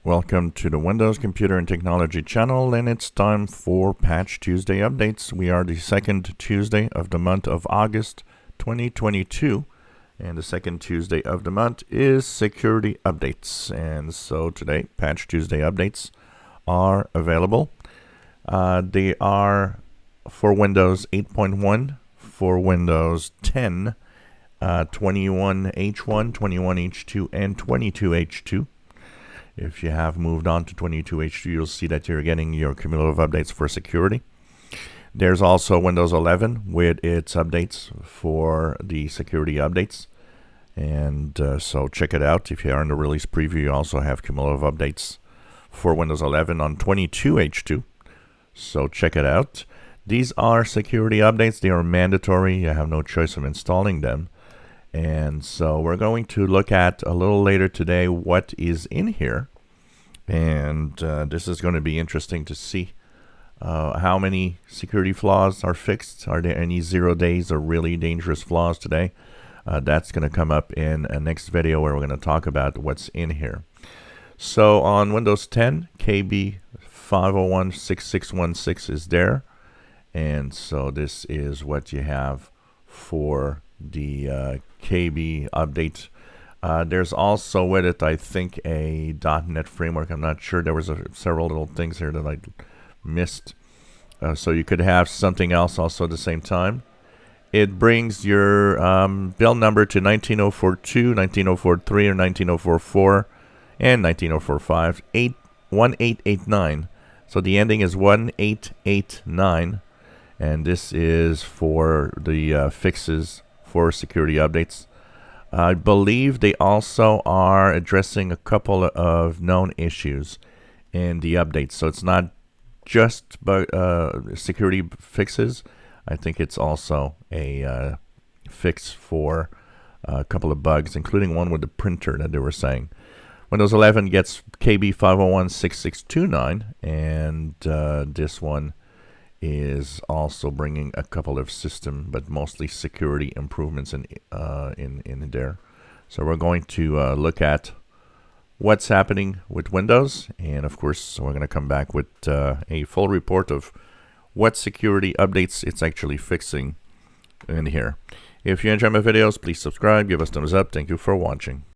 Welcome to the Windows Computer and Technology channel, and it's time for Patch Tuesday updates. We are the second Tuesday of the month of August 2022, and the second Tuesday of the month is security updates. And so today, Patch Tuesday updates are available. They are for Windows 8.1, for Windows 10, 21H1, 21H2, and 22H2. If you have moved on to 22H2, you'll see that you're getting your cumulative updates for security. There's also Windows 11 with its updates for the security updates. And so check it out. If you are in the release preview, you also have cumulative updates for Windows 11 on 22H2. So check it out. These are security updates. They are mandatory. You have no choice of installing them. And so we're going to look at a little later today what is in here. And this is going to be interesting to see how many security flaws are fixed. Are there any 0 days or really dangerous flaws today? That's going to come up in a next video where we're going to talk about what's in here. So on Windows 10, KB 5016616 is there. And so this is what you have for the KB update. There's also with it, I think, a .NET framework. I'm not sure. There was several little things here that I missed. So you could have something else also at the same time. It brings your build number to 19042, 19043, or 19044, and 19045, 1889. So the ending is 1889. And this is for the fixes for security updates. I believe they also are addressing a couple of known issues in the updates. So it's not just security fixes. I think it's also a fix for a couple of bugs, including one with the printer that they were saying. Windows 11 gets KB 5016629, and this one is also bringing a couple of system, but mostly security improvements in there. So we're going to look at what's happening with Windows, and of course we're going to come back with a full report of what security updates it's actually fixing in here. If you enjoy my videos, please subscribe, give us thumbs up. Thank you for watching.